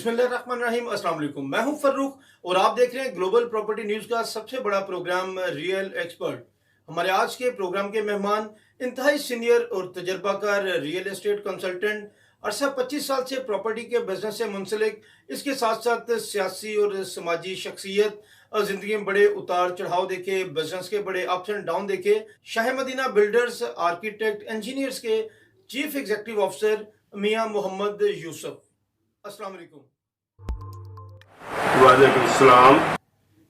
बिस्मिल्लाहिर्रहमानिर्रहीम, अस्सलाम वालेकुम। मैं हूं फर्रुख और आप देख रहे हैं ग्लोबल प्रॉपर्टी न्यूज़ का सबसे बड़ा प्रोग्राम रियल एक्सपर्ट। हमारे आज के प्रोग्राम के मेहमान इंतहाई सीनियर और तजर्बाकार रियल एस्टेट कंसल्टेंट, अरसा 25 साल से प्रॉपर्टी के बिजनेस से मुंसलिक, इसके साथ साथ सियासी और समाजी शख्सियत और ज़िंदगी में बड़े उतार चढ़ाव देखे, बिजनेस के बड़े अप्स एंड डाउन देखे, Shah Madina builders, architect, engineers के चीफ एग्जीक्यूटिव ऑफिसर मियां मोहम्मद यूसुफ। अस्सलाम वालेकुम। वालेकुम सलाम।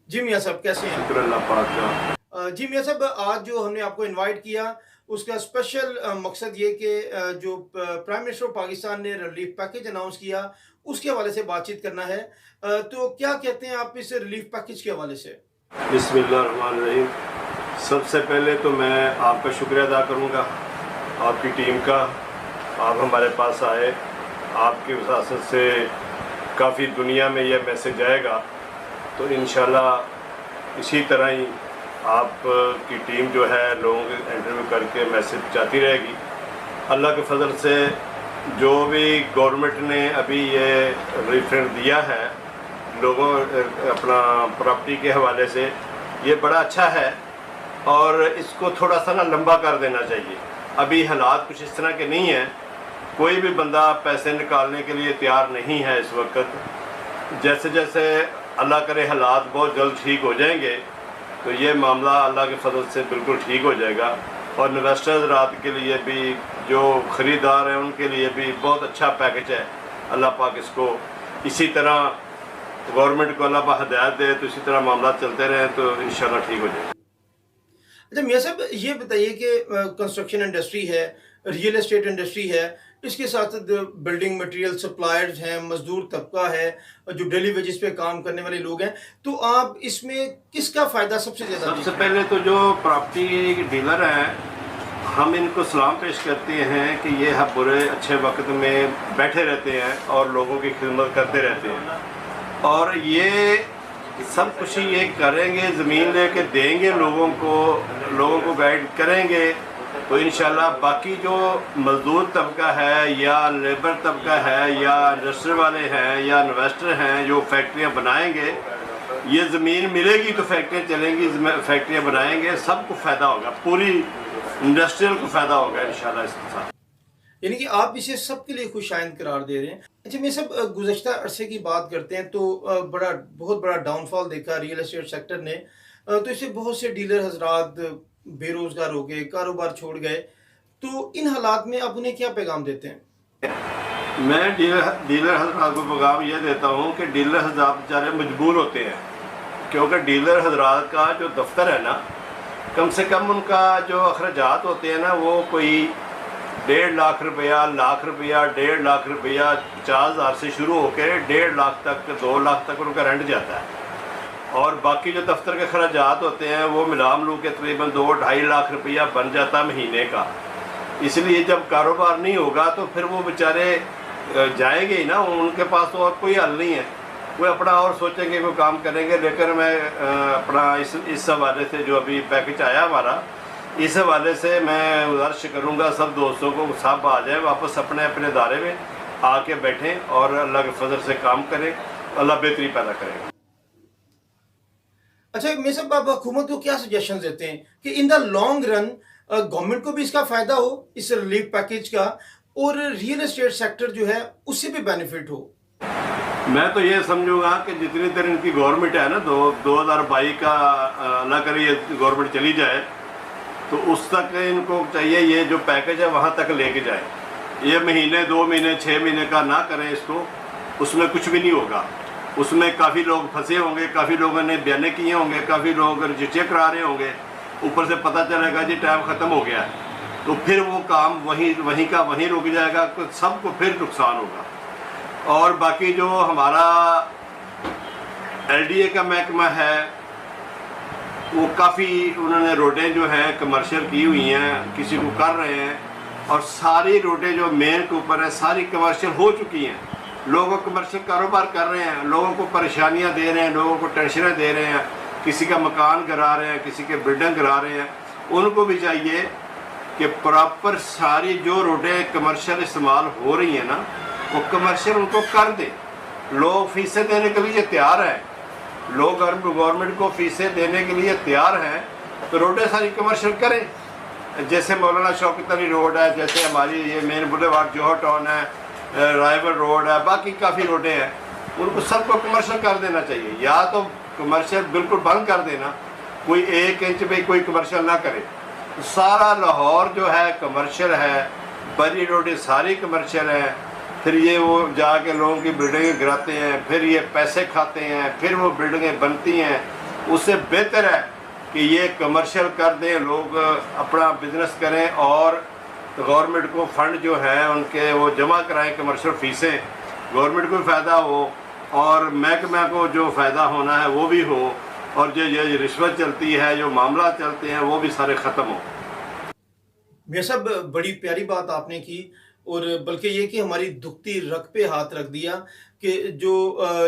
जी मियां साहब, कैसे हैं? शुक्र अल्लाह पाक का। जी मियां साहब, आज जो हमने आपको इनवाइट किया उसका स्पेशल मकसद ये कि जो प्राइम मिनिस्टर ऑफ पाकिस्तान ने रिलीफ पैकेज अनाउंस किया उसके हवाले से बातचीत करना है। तो क्या कहते हैं आप इस रिलीफ पैकेज के हवाले से? बिस्मिल्लाहिर्रहमानिर्रहीम। सबसे पहले तो मैं आपका शुक्रिया अदा करूँगा, आपकी टीम का। आप हमारे पास आए, आपकी वसासत से काफ़ी दुनिया में यह मैसेज आएगा, तो इंशाल्लाह इसी तरह ही आपकी टीम जो है लोगों के इंटरव्यू करके मैसेज जाती रहेगी। अल्लाह के फजल से जो भी गवर्नमेंट ने अभी ये रिफंड दिया है लोगों अपना प्रॉपर्टी के हवाले से, ये बड़ा अच्छा है और इसको थोड़ा सा ना लंबा कर देना चाहिए। अभी हालात कुछ इस तरह के नहीं हैं, कोई भी बंदा पैसे निकालने के लिए तैयार नहीं है इस वक्त। जैसे जैसे अल्लाह करे हालात बहुत जल्द ठीक हो जाएंगे तो ये मामला अल्लाह के फजल से बिल्कुल ठीक हो जाएगा। और इन्वेस्टर्स रात के लिए भी, जो ख़रीदार हैं उनके लिए भी बहुत अच्छा पैकेज है। अल्लाह पाक इसको इसी तरह गवर्नमेंट को अल्लाह पाक हिदायत दे तो इसी तरह मामला चलते रहें तो इंशाल्लाह ठीक हो जाएगा। अच्छा मियां साहब, ये बताइए कि कंस्ट्रक्शन इंडस्ट्री है, रियल एस्टेट इंडस्ट्री है, इसके साथ बिल्डिंग मटेरियल सप्लायर्स हैं, मजदूर तबका है, जो डेली वेजेस पे काम करने वाले लोग हैं, तो आप इसमें किसका फ़ायदा सबसे ज़्यादा? सबसे पहले तो जो प्रॉपर्टी डीलर हैं, हम इनको सलाम पेश करते हैं कि ये हर बुरे अच्छे वक्त में बैठे रहते हैं और लोगों की खिदमत करते रहते हैं और ये सब कुछ ये करेंगे, ज़मीन लेके देंगे लोगों को गाइड करेंगे तो इंशाल्लाह बाकी जो मज़दूर तबका है या लेबर तबका है या इंडस्ट्री वाले हैं या इन्वेस्टर हैं जो फैक्ट्रियां बनाएंगे, ये ज़मीन मिलेगी तो फैक्ट्रियां चलेंगी, फैक्ट्रियां बनाएंगे, सबको फ़ायदा होगा, पूरी इंडस्ट्रियल को फ़ायदा होगा इंशाल्लाह इसके साथ। यानी कि आप इसे सबके लिए खुशाइंद करार दे रहे हैं। अच्छा मैं सब गुज़श्ता अरसे की बात करते हैं तो बहुत बड़ा डाउनफॉल देखा रियल एस्टेट सेक्टर ने, तो इससे बहुत से डीलर हजरात बेरोजगार हो गए, कारोबार छोड़ गए, तो इन हालात में आप उन्हें क्या पैगाम देते हैं? मैं डीलर हजरात को पैगाम ये देता हूँ कि डीलर हजरात बेचारे मजबूर होते हैं, क्योंकि डीलर हजरात का जो दफ्तर है ना, कम से कम उनका जो अखराजात होते हैं ना वो कोई 1.5 लाख रुपया, लाख रुपया, 1.5 लाख रुपया, 50,000 से शुरू होकर 1.5 लाख तक, 2 लाख तक उनका रेंट जाता है। और बाकी जो दफ्तर के खर्चात होते हैं वो मिला मिलू के तकरीबन 2-2.5 लाख रुपया बन जाता महीने का। इसलिए जब कारोबार नहीं होगा तो फिर वो बेचारे जाएंगे ही ना, उनके पास तो और कोई हल नहीं है, वो अपना और सोचेंगे कोई काम करेंगे। लेकिन मैं अपना इस हवाले से जो अभी पैकेज आया हमारा, इस हवाले से मैं गुजारिश करूँगा सब दोस्तों को, सब आ जाए वापस अपने अपने दायरे में आके बैठें और अल्लाह के फजल से काम करें, अल्लाह बेहतरी पैदा करेगा। अच्छा मैं सब आप हुकूमत को क्या सजेशन देते हैं कि in the long run government को भी इसका फ़ायदा हो इस रिलीफ पैकेज का और रियल एस्टेट सेक्टर जो है उससे भी बेनिफिट हो? मैं तो ये समझूंगा कि जितनी देर इनकी गवर्नमेंट है ना, 2022 का अल्लाह करे ये गवर्नमेंट चली जाए तो उस तक इनको चाहिए ये जो पैकेज है वहाँ तक लेके जाए। ये महीने 2 महीने 6 महीने का ना करें इसको, उसमें कुछ भी नहीं होगा। उसमें काफ़ी लोग फंसे होंगे, काफ़ी लोगों ने बयाने किए होंगे, काफ़ी लोग रजिस्टर करा रहे होंगे, ऊपर से पता चलेगा जी टाइम ख़त्म हो गया है तो फिर वो काम वहीं का वहीं रुक जाएगा, तो सबको फिर नुकसान होगा। और बाकी जो हमारा LDA का महकमा है वो काफ़ी उन्होंने रोडें जो हैं कमर्शियल की हुई हैं, किसी को कर रहे हैं और सारी रोडें जो मेन के ऊपर है सारी कमर्शियल हो चुकी हैं। लोगों कमर्शियल कारोबार कर रहे हैं, लोगों को परेशानियां दे रहे हैं, लोगों को टेंशनें दे रहे हैं, किसी का मकान गिरा रहे हैं, किसी के बिल्डिंग गिरा रहे हैं। उनको भी चाहिए कि प्रॉपर सारी जो रोडें कमर्शियल इस्तेमाल हो रही हैं ना वो कमर्शियल उनको कर दें लोग फीसें देने के लिए तैयार हैं, लोग गवर्नमेंट को फीसें देने के लिए तैयार हैं, तो रोडें सारी कमर्शियल करें। जैसे मौलाना शौकत अली रोड है, जैसे हमारी ये मेन बुलेवार्ड जौहर टाउन है, राइवल रोड है, बाकी काफ़ी रोडें हैं, उनको सबको कमर्शियल कर देना चाहिए। या तो कमर्शियल बिल्कुल बंद कर देना, कोई 1 इंच भी कोई कमर्शियल ना करे। सारा लाहौर जो है कमर्शियल है, बड़ी रोडें सारी कमर्शियल हैं। फिर ये वो जाके लोगों की बिल्डिंगें गिराते हैं, फिर ये पैसे खाते हैं, फिर वो बिल्डिंगें बनती हैं। उससे बेहतर है कि ये कमर्शियल कर दें, लोग अपना बिजनेस करें और गवर्नमेंट को फंड जो है उनके वो जमा कराएं, कमर्शियल फीसें, गवर्नमेंट को फ़ायदा हो और महकमा को जो फ़ायदा होना है वो भी हो, और जो ये रिश्वत चलती है, जो मामला चलते हैं, वो भी सारे ख़त्म हो। मियां साहब, बड़ी प्यारी बात आपने की, और बल्कि ये कि हमारी दुखती रग पे हाथ रख दिया कि जो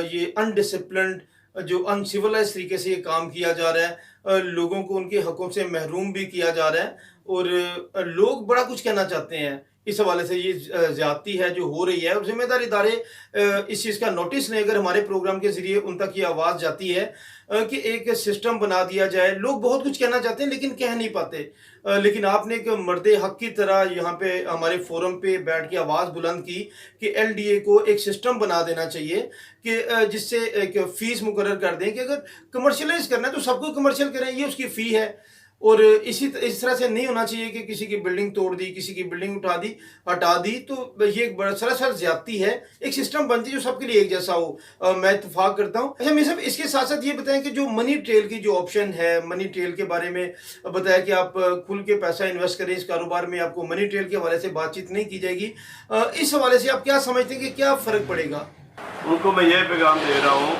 ये अनडिसिप्लिन्ड, जो अनसिविलाइज तरीके से ये काम किया जा रहा है, लोगों को उनके हकों से महरूम भी किया जा रहा है, और लोग बड़ा कुछ कहना चाहते हैं इस हवाले से। ये ज्यादती है जो हो रही है, और जिम्मेदार इदारे इस चीज़ का नोटिस लें। अगर हमारे प्रोग्राम के ज़रिए उन तक ये आवाज़ जाती है कि एक सिस्टम बना दिया जाए। लोग बहुत कुछ कहना चाहते हैं लेकिन कह नहीं पाते, लेकिन आपने एक मर्द हक की तरह यहाँ पे हमारे फोरम पे बैठ के आवाज़ बुलंद की कि LDA को एक सिस्टम बना देना चाहिए कि जिससे एक फ़ीस मुकर्रर कर दें कि अगर कमर्शलाइज करना है तो सबको कमर्शियल करें, ये उसकी फ़ी है। और इस तरह से नहीं होना चाहिए कि किसी की बिल्डिंग तोड़ दी, किसी की बिल्डिंग हटा दी, तो ये एक बड़ा सरासर ज्यादती है। एक सिस्टम बनती है जो सबके लिए एक जैसा हो। मैं इत्तेफाक करता हूँ। अच्छा, मैं सब इसके साथ साथ ये बताएं कि जो मनी ट्रेल की जो ऑप्शन है, मनी ट्रेल के बारे में बताया कि आप खुल के पैसा इन्वेस्ट करें इस कारोबार में, आपको मनी ट्रेल के हवाले से बातचीत नहीं की जाएगी। इस हवाले से आप क्या समझते हैं कि क्या फ़र्क पड़ेगा? उनको मैं ये पैगाम दे रहा हूँ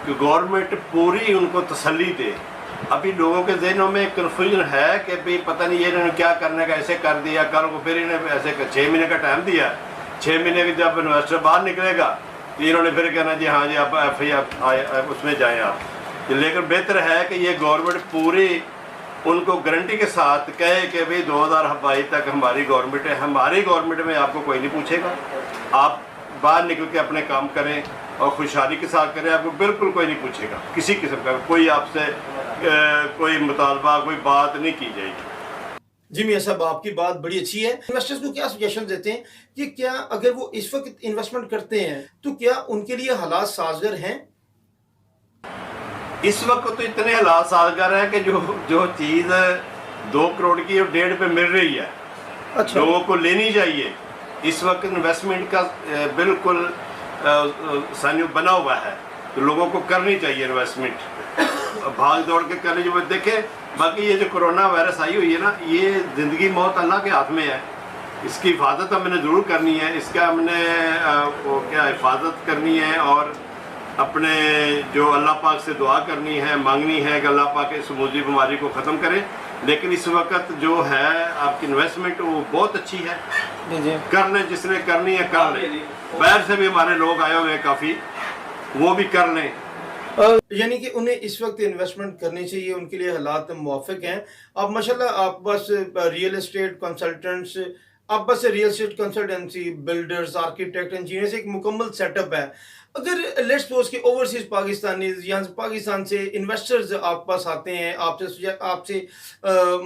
कि गवर्नमेंट पूरी उनको तसल्ली दे। अभी लोगों के जहनों में कन्फ्यूजन है कि भाई पता नहीं ये इन्होंने क्या करने का ऐसे कर दिया, कल को फिर इन्हें ऐसे 6 महीने का टाइम दिया, 6 महीने के जब इन्वेस्टर बाहर निकलेगा तो इन्होंने फिर कहना जी हाँ जी आप FIR उसमें जाएँ आप। लेकिन बेहतर है कि ये गवर्नमेंट पूरी उनको गारंटी के साथ कहे कि भाई 2022 तक हमारी गवर्नमेंट है, हमारी गवर्नमेंट में आपको कोई नहीं पूछेगा, आप बाहर निकल के अपने काम करें और खुशहाली के साथ करें, आपको बिल्कुल कोई नहीं पूछेगा, किसी किस्म का कोई आपसे कोई मुतालबा, कोई बात नहीं की जाएगी। जी मियां साहब, आपकी बात बड़ी अच्छी है। इन्वेस्टर्स को क्या सजेशन देते हैं कि क्या अगर वो इस वक्त इन्वेस्टमेंट करते हैं तो क्या उनके लिए हालात साजगार हैं? इस वक्त तो इतने हालात साजगार हैं कि जो चीज़ 2 करोड़ की और 1.5 पे मिल रही है, अच्छा, लोगों को लेनी चाहिए। इस वक्त इन्वेस्टमेंट का बिल्कुल सान्यू बना हुआ है, तो लोगों को करनी चाहिए इन्वेस्टमेंट, भाग दौड़ के करनी चाहिए। देखें, बाकी ये जो कोरोना वायरस आई हुई है ना, ये ज़िंदगी मौत अल्लाह के हाथ में है, इसकी हिफाजत हमने ज़रूर करनी है, इसका हमने वो क्या हिफाजत करनी है और अपने जो अल्लाह पाक से दुआ करनी है, मांगनी है कि अल्लाह पाक इस मूजी बीमारी को ख़त्म करे। लेकिन इस वक्त जो है आपकी इन्वेस्टमेंट वो बहुत अच्छी है, कर लें, जिसने करनी है कर लें। बाहर से भी हमारे लोग आए हुए हैं काफ़ी, वो भी कर लें। यानी कि उन्हें इस वक्त इन्वेस्टमेंट करनी चाहिए, उनके लिए हालात मुवाफिक हैं। आप माशाल्लाह, आप बस रियल एस्टेट कंसल्टेंट्स, आप बस real estate consultancy, builders, architect, engineers, एक मुकम्मल सेटअप है। अगर लेट्स सपोज कि ओवरसीज पाकिस्तानीज यहाँ से पाकिस्तान से इन्वेस्टर्स आप पास आते हैं, आपसे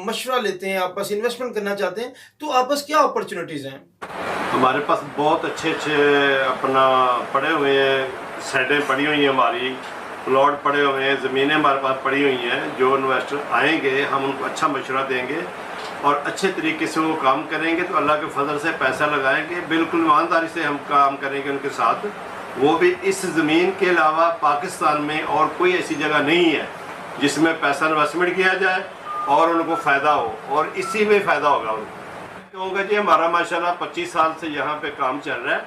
मशवरा लेते हैं, आप पास इन्वेस्टमेंट करना चाहते हैं, तो आप पास क्या अपॉर्चुनिटीज़ हैं? हमारे पास बहुत अच्छे अपना पड़े हुए हैं, साइडें पड़ी हुई हैं, हमारी प्लॉट पड़े हुए हैं, ज़मीनें हमारे पास पड़ी हुई हैं। जो इन्वेस्टर आएंगे हम उनको अच्छा मशवरा देंगे और अच्छे तरीके से वो काम करेंगे तो अल्लाह के फजल से पैसा लगाएंगे, बिल्कुल ईमानदारी से हम काम करेंगे उनके साथ। वो भी इस ज़मीन के अलावा पाकिस्तान में और कोई ऐसी जगह नहीं है जिसमें पैसा इन्वेस्टमेंट किया जाए और उनको फ़ायदा हो, और इसी में फ़ायदा होगा उनको। कहूँगा जी, हमारा माशाल्लाह 25 साल से यहाँ पे काम चल रहा है।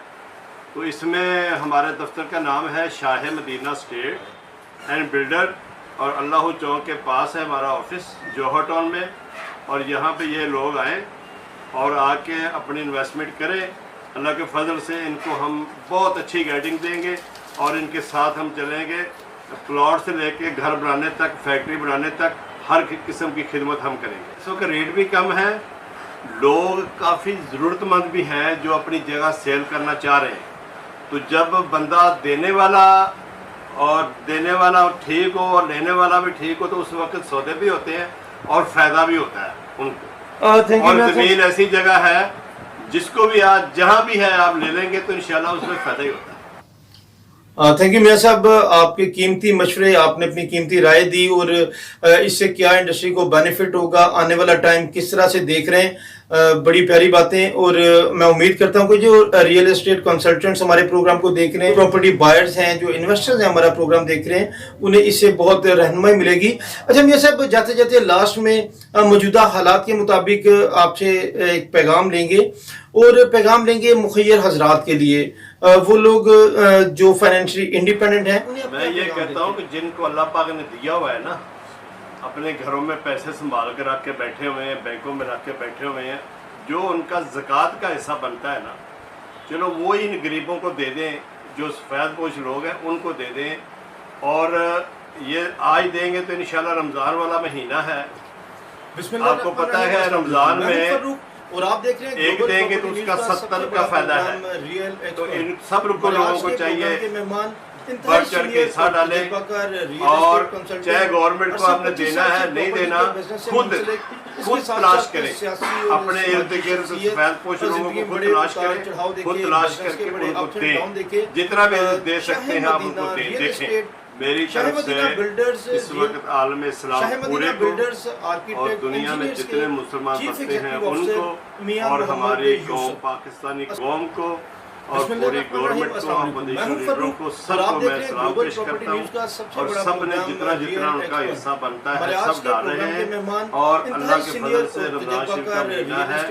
तो इसमें हमारे दफ्तर का नाम है Shah Madina state and builder, और अल्लाह चौक के पास है हमारा ऑफिस जौहर टाउन में। और यहाँ पे ये लोग आएँ और आके अपनी इन्वेस्टमेंट करें। अल्लाह के फजल से इनको हम बहुत अच्छी गाइडिंग देंगे और इनके साथ हम चलेंगे। प्लॉट से लेके घर बनाने तक, फैक्ट्री बनाने तक, हर किस्म की खिदमत हम करेंगे। इसों का रेट भी कम है, लोग काफ़ी ज़रूरतमंद भी हैं जो अपनी जगह सेल करना चाह रहे हैं। تو جب بندہ دینے والا ٹھیک ہو اور لینے والا بھی ٹھیک ہو تو اس وقت سودے بھی ہوتے ہیں اور فائدہ بھی ہوتا ہے ان کو. اور زمین ایسی جگہ ہے جس کو بھی آج جہاں بھی ہے آپ لے لیں گے تو انشاءاللہ اس میں فائدہ ہی ہوتا ہے. تھینک یو میاں صاحب، آپ کے قیمتی مشورے، آپ نے اپنی قیمتی رائے دی، اور اس سے کیا انڈسٹری کو بینیفٹ ہوگا، آنے والا ٹائم کس طرح سے دیکھ رہے ہیں، بڑی پیاری باتیں. اور میں امید کرتا ہوں کہ جو ریئل اسٹیٹ کنسلٹنٹس ہمارے پروگرام کو دیکھ رہے ہیں، پراپرٹی بائرز ہیں، جو انویسٹرز ہیں ہمارا پروگرام دیکھ رہے ہیں، انہیں اس سے بہت رہنمائی ملے گی. اچھا میاں صاحب، جاتے جاتے لاسٹ میں موجودہ حالات کے مطابق آپ سے ایک پیغام لیں گے، اور پیغام لیں گے مخیر حضرات کے لیے، وہ لوگ جو فائنینشلی انڈیپینڈنٹ ہیں. میں یہ کہتا ہوں کہ جن کو اللہ پاک نے دیا ہوا ہے نا، اپنے گھروں میں پیسے سنبھال کے رکھ کے بیٹھے ہوئے ہیں، بینکوں میں رکھ کے بیٹھے ہوئے ہیں، جو ان کا زکوٰۃ کا حصہ بنتا ہے نا، چلو وہ ان غریبوں کو دے دیں، جو سفید پوش لوگ ہیں ان کو دے دیں. اور یہ آج دیں گے تو انشاءاللہ رمضان والا مہینہ ہے. آپ کو پتہ ہے رمضان میں اور آپ دیکھ رہے ہیں ایک دیں گے تو اس کا 70 کا فائدہ ہے. تو ان سب لوگوں کو چاہیے بڑھ چڑھ کے حصہ ڈالیں، اور چاہے گورنمنٹ کو آپ نے دینا ہے نہیں دینا، خود تلاش کریں، اپنے ارد گرد سفید پوش لوگوں کو خود تلاش کریں، خود تلاش کر کے ان کو دیں، جتنا بھی دے سکتے ہیں آپ ان کو دیں. دیکھیں میری طرف سے اس وقت عالم اسلام پورے کو اور دنیا میں جتنے مسلمان بستے ہیں ان کو، اور ہماری قوم پاکستانی قوم کو، اور پوری گورنمنٹ کو، اپوزیشن لیڈروں کو، سب کو میں سلام پیش کرتا ہوں. اور سب نے جتنا ان کا حصہ بنتا ہے سب ڈال رہے ہیں، اور اللہ کے فضل سے رمضان شریف کا مہینہ ہے،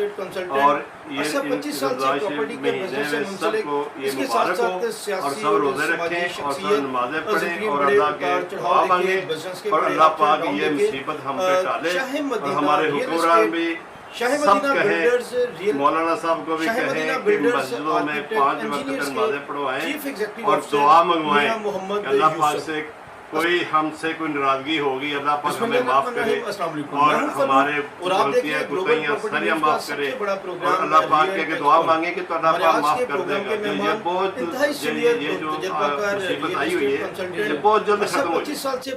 اور یہ رمضان شریف مہینے میں سب کو یہ مبارک ہو، اور سب روزے رکھیں اور سب نمازیں پڑھیں اور اللہ کے دعا مانگیں، اور اللہ پاک یہ مصیبت ہم پہ ٹالے. اور ہمارے حکمران بھی سب کہیں، مولانا صاحب کو بھی کہیں کہ مسجدوں میں 5 وقت نمازیں پڑھوائیں اور دعا منگوائیں کہ اللہ پاک سے کوئی ہم سے کوئی ناراضگی ہوگی اللہ پاک ہمیں معاف کرے، اور ہمارے غلطیاں کوتاہیاں ساریاں معاف کرے، اور اللہ پاک کے دعا مانگیں کہ تو اللہ پاک معاف کر دے گا. یہ بہت یہ جو مصیبت آئی ہوئی ہے یہ بہت جلد ختم ہو جائے.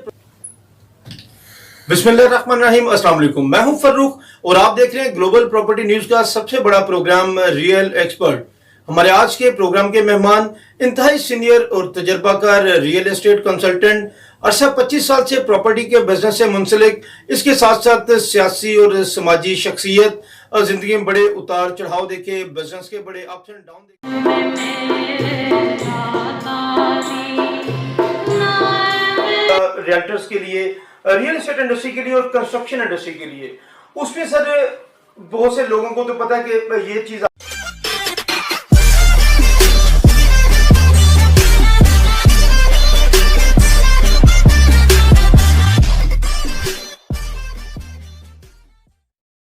بسم اللہ الرحمن الرحیم. السلام علیکم، میں ہوں فروخ، اور آپ دیکھ رہے ہیں گلوبل پراپرٹی نیوز کا سب سے بڑا پروگرام ریئل ایکسپرٹ. ہمارے آج کے پروگرام کے مہمان انتہائی سینئر اور تجربہ کار ریئل اسٹیٹ کنسلٹنٹ، عرصہ 25 سال سے پراپرٹی کے بزنس سے منسلک، اس کے ساتھ ساتھ سیاسی اور سماجی شخصیت، اور زندگی میں بڑے اتار چڑھاؤ دیکھے، بزنس کے بڑے اپس اینڈ ڈاؤن دیکھے، ریئلٹرز کے لیے، ریئل اسٹیٹ انڈسٹری کے لیے اور کنسٹرکشن انڈسٹری کے لیے. اس میں سر بہت سے لوگوں کو تو پتا ہے کہ یہ چیز